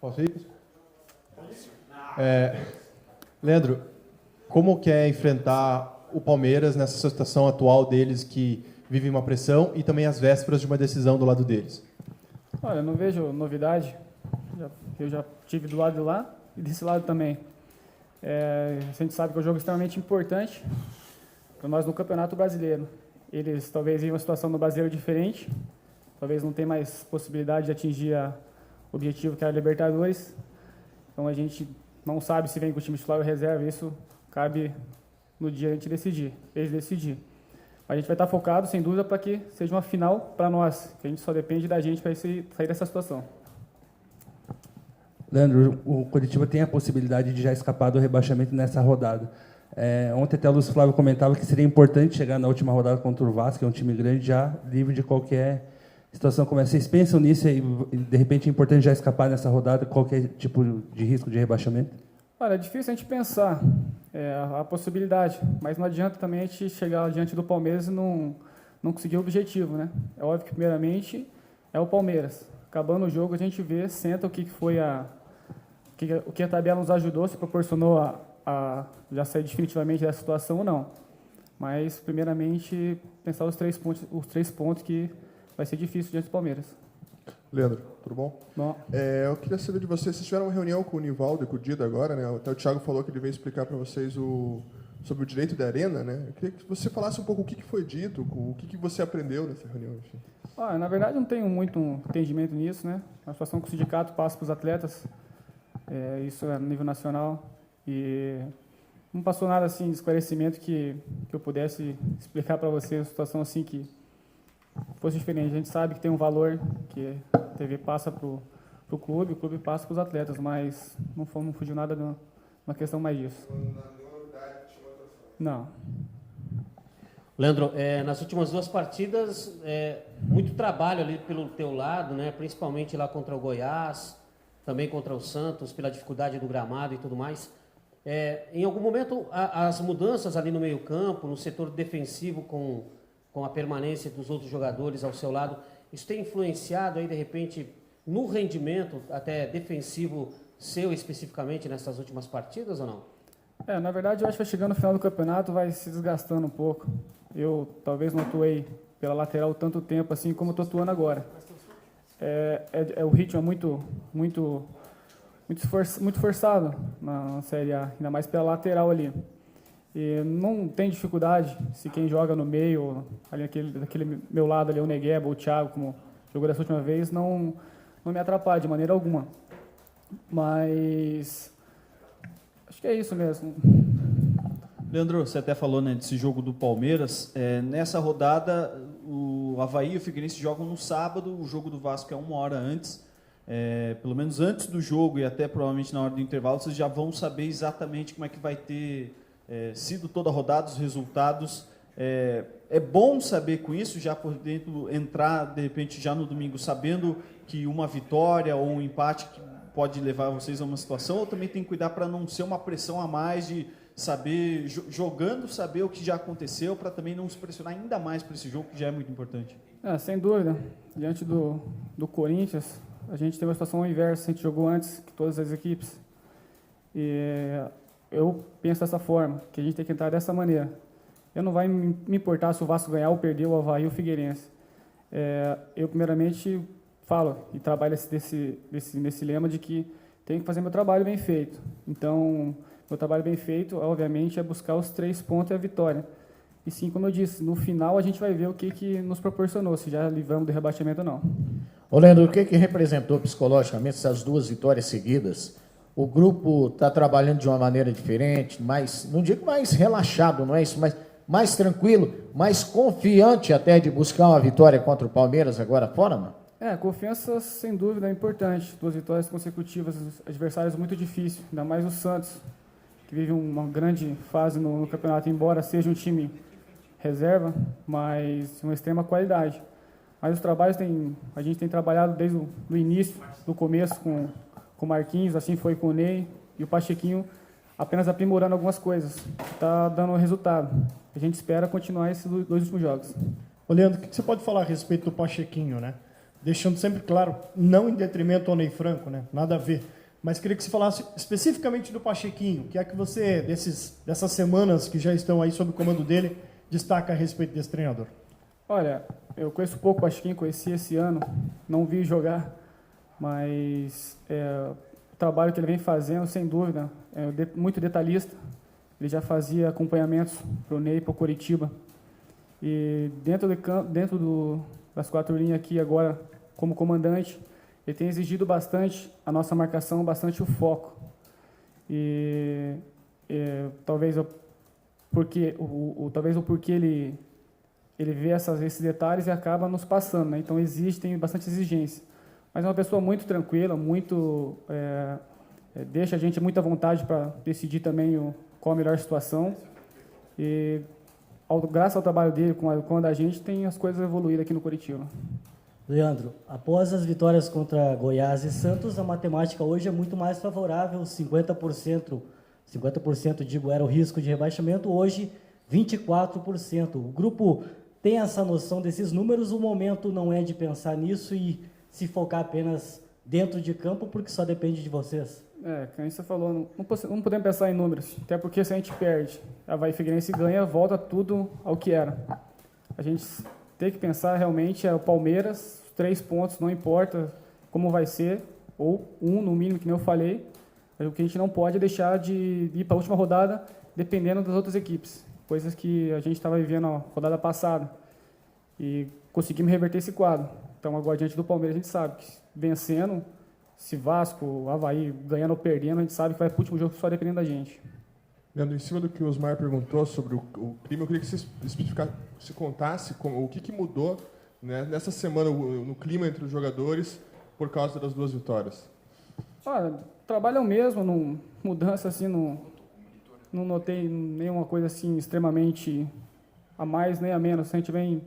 Posso ir? Leandro, como que é enfrentar o Palmeiras nessa situação atual deles que vivem uma pressão e também as vésperas de uma decisão do lado deles? Olha, eu não vejo novidade. Eu já tive do lado de lá e desse lado também. A gente sabe que é um jogo extremamente importante para nós no Campeonato Brasileiro. Eles talvez vivem uma situação no Brasileiro diferente, talvez não tenha mais possibilidade de atingir o objetivo que é a Libertadores. Então a gente não sabe se vem com o time titular ou reserva, isso cabe no dia a gente decidir, eles decidir. A gente vai estar focado, sem dúvida, para que seja uma final para nós, que a gente só depende da gente para sair dessa situação. Leandro, o Coritiba tem a possibilidade de já escapar do rebaixamento nessa rodada. Ontem até o Luiz Flávio comentava que seria importante chegar na última rodada contra o Vasco, que é um time grande, já livre de qualquer situação como essa. Vocês pensam nisso e, de repente, é importante já escapar nessa rodada, qualquer tipo de risco de rebaixamento? Olha, é difícil a gente pensar a possibilidade, mas não adianta também a gente chegar diante do Palmeiras e não conseguir o objetivo, né? É óbvio que, primeiramente, é o Palmeiras. Acabando o jogo, a gente vê, senta o que foi o que a tabela nos ajudou, se proporcionou a já sair definitivamente dessa situação ou não. Mas, primeiramente, pensar os três pontos que vai ser difícil diante do Palmeiras. Leandro, tudo bom? Bom. Eu queria saber de vocês tiveram uma reunião com o Nivaldo e com o Dida agora, né? Até o Thiago falou que ele veio explicar para vocês sobre o direito da arena, né? Eu queria que você falasse um pouco o que foi dito, o que você aprendeu nessa reunião. Enfim. Na verdade, eu não tenho muito entendimento nisso, né? A situação que o sindicato passa para os atletas, isso é no nível nacional, e não passou nada assim de esclarecimento que eu pudesse explicar para você uma situação assim que fosse diferente. A gente sabe que tem um valor que a TV passa para o clube passa para os atletas, mas não fugiu nada de uma questão mais disso. Não. Leandro, nas últimas duas partidas, muito trabalho ali pelo teu lado, né? Principalmente lá contra o Goiás, também contra o Santos, pela dificuldade do gramado e tudo mais. Em algum momento, as mudanças ali no meio-campo, no setor defensivo, com a permanência dos outros jogadores ao seu lado, isso tem influenciado aí, de repente, no rendimento até defensivo seu especificamente nessas últimas partidas ou não? Na verdade, eu acho que vai chegando no final do campeonato, vai se desgastando um pouco. Eu talvez não atuei pela lateral tanto tempo assim como estou atuando agora. O ritmo é muito forçado na Série A, ainda mais pela lateral ali. E não tem dificuldade se quem joga no meio, ali daquele meu lado ali, o Negueba, o Thiago, como jogou dessa última vez, não me atrapalha de maneira alguma. Mas acho que é isso mesmo. Leandro, você até falou, né, desse jogo do Palmeiras. Nessa rodada, o Avaí e o Figueirense jogam no sábado, o jogo do Vasco é 1 hora antes. Pelo menos antes do jogo e até provavelmente na hora do intervalo, vocês já vão saber exatamente como é que vai ter sido toda a rodada, os resultados. É bom saber com isso, já por dentro, entrar de repente já no domingo sabendo que uma vitória ou um empate que pode levar vocês a uma situação, ou também tem que cuidar para não ser uma pressão a mais de saber, jogando, saber o que já aconteceu, para também não se pressionar ainda mais para esse jogo, que já é muito importante. Sem dúvida. Diante do Corinthians, a gente teve uma situação inversa, a gente jogou antes que todas as equipes. E eu penso dessa forma, que a gente tem que entrar dessa maneira. Eu não vai me importar se o Vasco ganhar ou perder o Avaí ou o Figueirense. Eu, primeiramente, falo e trabalho nesse lema de que tenho que fazer meu trabalho bem feito. Então, meu trabalho bem feito, obviamente, é buscar os 3 pontos e a vitória. E sim, como eu disse, no final a gente vai ver o que nos proporcionou, se já livramos do rebaixamento ou não. Ô Leandro, o que representou psicologicamente essas 2 vitórias seguidas? O grupo está trabalhando de uma maneira diferente, não digo mais relaxado, não é isso, mas mais tranquilo, mais confiante até de buscar uma vitória contra o Palmeiras agora fora, não? Confiança, sem dúvida, é importante. 2 vitórias consecutivas, adversários muito difíceis, ainda mais o Santos, que vive uma grande fase no campeonato, embora seja um time reserva, mas uma extrema qualidade. Mas os trabalhos a gente tem trabalhado desde o início, do começo, com o Marquinhos, assim foi com o Ney e o Pachequinho, apenas aprimorando algumas coisas. Está dando resultado. A gente espera continuar esses 2 últimos jogos. Ô Leandro, o que você pode falar a respeito do Pachequinho, né? deixando sempre claro, não em detrimento ao Ney Franco, né? Nada a ver. Mas queria que você falasse especificamente do Pachequinho, que é que você, dessas semanas que já estão aí sob o comando dele, destaca a respeito desse treinador. Olha, eu conheço pouco o Pachequinho, conheci esse ano, não vi jogar, mas o trabalho que ele vem fazendo, sem dúvida, muito detalhista. Ele já fazia acompanhamentos para o Ney e para o Coritiba. E dentro das 4 linhas aqui agora, como comandante, ele tem exigido bastante a nossa marcação, bastante o foco. Talvez o porquê ele vê esses detalhes e acaba nos passando, né? Então tem bastante exigência. Mas é uma pessoa muito tranquila, deixa a gente muito à vontade para decidir também qual a melhor situação. E graças ao trabalho dele com a da gente, tem as coisas evoluídas aqui no Coritiba. Leandro, após as vitórias contra Goiás e Santos, a matemática hoje é muito mais favorável, 50%, digo, era o risco de rebaixamento, hoje 24%. O grupo tem essa noção desses números, o momento não é de pensar nisso e se focar apenas dentro de campo, porque só depende de vocês. Como você falou, não podemos pensar em números, até porque se a gente perde, a Avaí Figueirense ganha, volta tudo ao que era. A gente tem que pensar realmente o Palmeiras, 3 pontos, não importa como vai ser, ou 1 no mínimo, que nem eu falei. O que a gente não pode é deixar de ir para a última rodada dependendo das outras equipes, coisas que a gente estava vivendo na rodada passada. E conseguimos reverter esse quadro. Então, agora, diante do Palmeiras, a gente sabe que vencendo, se Vasco, Avaí, ganhando ou perdendo, a gente sabe que vai para o último jogo só dependendo da gente. Leandro, em cima do que o Osmar perguntou sobre o clima, eu queria que você contasse o que mudou, né, nessa semana no clima entre os jogadores por causa das 2 vitórias. Olha, trabalho é o mesmo, mudança assim, não notei nenhuma coisa assim extremamente a mais nem a menos. A gente vem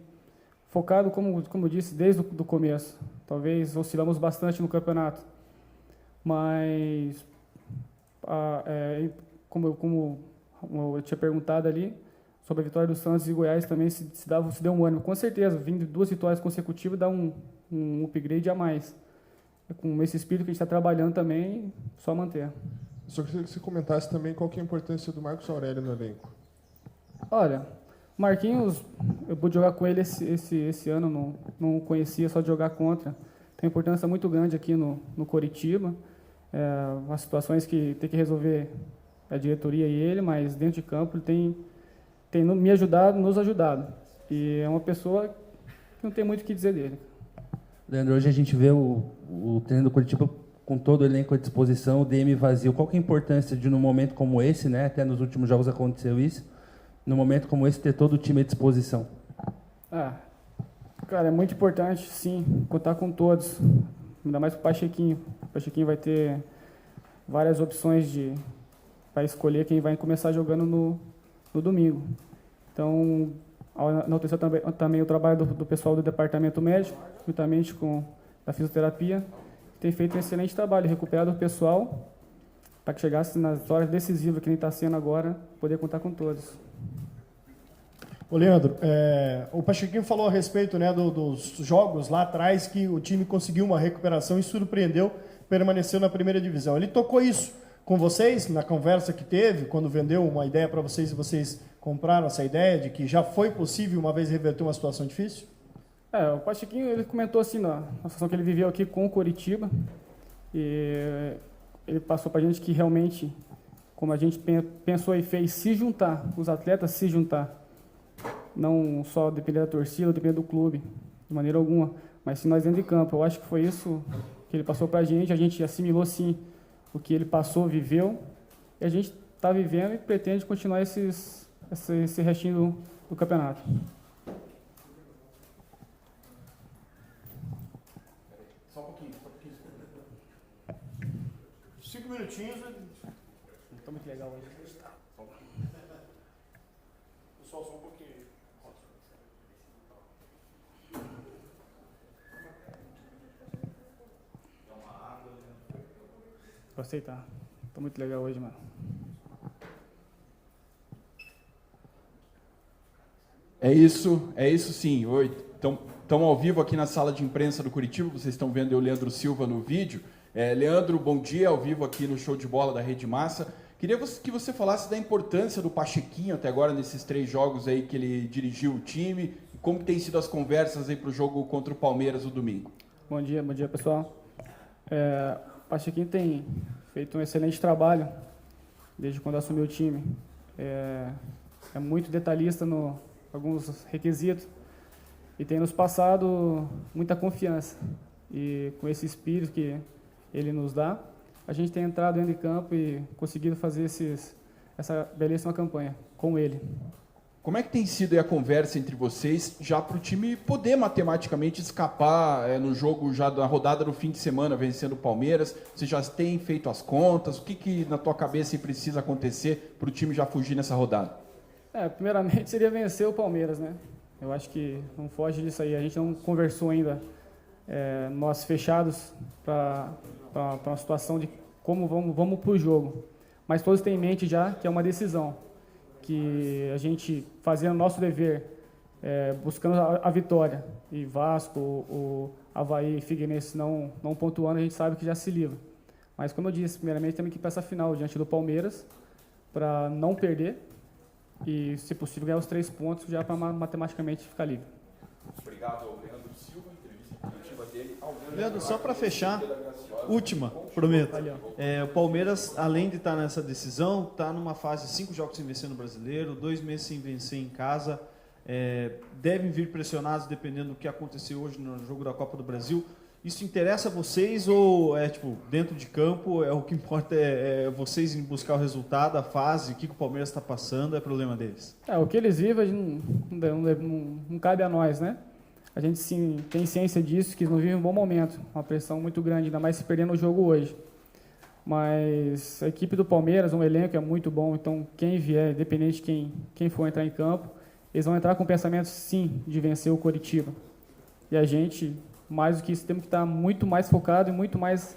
focado, como eu disse, desde o começo. Talvez oscilamos bastante no campeonato, mas como eu tinha perguntado ali, sobre a vitória do Santos e Goiás também se deu um ânimo. Com certeza, vindo 2 vitórias consecutivas dá um upgrade a mais. Com esse espírito que a gente está trabalhando também, só manter. Só queria que você comentasse também qual que é a importância do Marcos Aurélio no elenco. Olha, Marquinhos, eu pude jogar com ele esse ano, não conhecia, só de jogar contra. Tem uma importância muito grande aqui no Coritiba. As situações que tem que resolver a diretoria e ele, mas dentro de campo ele tem me ajudado, nos ajudado. E é uma pessoa que não tem muito o que dizer dele. Leandro, hoje a gente vê o treino do Coritiba com todo o elenco à disposição, o DM vazio. Qual que é a importância de, num momento como esse, né, até nos últimos jogos aconteceu isso, num momento como esse, ter todo o time à disposição? Cara, é muito importante, sim, contar com todos. Ainda mais para o Pachequinho. O Pachequinho vai ter várias opções para escolher quem vai começar jogando no domingo. Então, enaltecer também o trabalho do pessoal do departamento médico, juntamente com a fisioterapia, tem feito um excelente trabalho, recuperado o pessoal, para que chegasse nas horas decisivas que nem está sendo agora, poder contar com todos. Ô Leandro, o Pachequinho falou a respeito, né, dos jogos lá atrás, que o time conseguiu uma recuperação e surpreendeu, permaneceu na primeira divisão. Ele tocou isso com vocês, na conversa que teve, quando vendeu uma ideia para vocês e vocês compraram essa ideia de que já foi possível uma vez reverter uma situação difícil? O Pachequinho, ele comentou assim, na situação que ele viveu aqui com o Coritiba, e ele passou para a gente que realmente, como a gente pensou e fez, se juntar, os atletas se juntar, não só depender da torcida, depender do clube, de maneira alguma, mas sim nós dentro de campo. Eu acho que foi isso que ele passou para a gente assimilou sim o que ele passou, viveu, e a gente está vivendo e pretende continuar esse restinho do campeonato. Só um pouquinho. 5 minutinhos. Não está muito legal hoje. Pessoal, só um pouquinho. Vou aceitar. Tá muito legal hoje, mano. É isso sim. Oi, estão estamos ao vivo aqui na sala de imprensa do Curitiba, vocês estão vendo o Leandro Silva no vídeo. Leandro, bom dia, ao vivo aqui no Show de Bola da Rede Massa. Queria que você falasse da importância do Pachequinho até agora nesses 3 jogos aí que ele dirigiu o time, e como que tem sido as conversas aí para o jogo contra o Palmeiras no domingo. Bom dia pessoal. O Pachequinho tem feito um excelente trabalho desde quando assumiu o time. É muito detalhista em alguns requisitos e tem nos passado muita confiança. E com esse espírito que ele nos dá, a gente tem entrado dentro de campo e conseguido fazer essa belíssima campanha com ele. Como é que tem sido aí a conversa entre vocês, já para o time poder matematicamente escapar no jogo já da rodada do fim de semana, vencendo o Palmeiras? Você já tem feito as contas? O que na tua cabeça precisa acontecer para o time já fugir nessa rodada? Primeiramente seria vencer o Palmeiras, né? Eu acho que não foge disso aí. A gente não conversou ainda, nós fechados, para uma situação de como vamos para o jogo. Mas todos têm em mente já que é uma decisão, que a gente fazendo o nosso dever, buscando a vitória, e Vasco, o Avaí e Figueirense não pontuando, a gente sabe que já se livra. Mas, como eu disse, primeiramente temos que ir para essa final diante do Palmeiras, para não perder e, se possível, ganhar os 3 pontos já para matematicamente ficar livre. Obrigado ao Leandro Silva, entrevista coletiva dele. Leandro, só para fechar, última, prometo. O Palmeiras, além de estar nessa decisão, está numa fase de 5 jogos sem vencer no Brasileiro, 2 meses sem vencer em casa, devem vir pressionados dependendo do que aconteceu hoje no jogo da Copa do Brasil. Isso interessa a vocês ou dentro de campo, o que importa é vocês em buscar o resultado, a fase, o que o Palmeiras está passando, é problema deles? O que eles vivem não cabe a nós, né? A gente sim tem ciência disso, que eles não vivem um bom momento, uma pressão muito grande, ainda mais se perdendo o jogo hoje. Mas a equipe do Palmeiras, um elenco é muito bom, então quem vier, independente de quem for entrar em campo, eles vão entrar com o pensamento, sim, de vencer o Coritiba. E a gente, mais do que isso, temos que estar muito mais focado e muito mais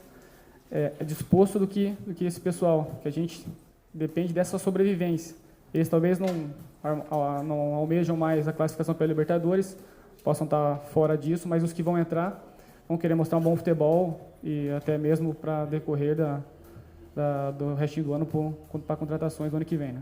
disposto do que esse pessoal, que a gente depende dessa sobrevivência. Eles talvez não almejam mais a classificação pela Libertadores, possam estar fora disso, mas os que vão entrar vão querer mostrar um bom futebol e até mesmo para decorrer do restinho do ano para contratações do ano que vem, né?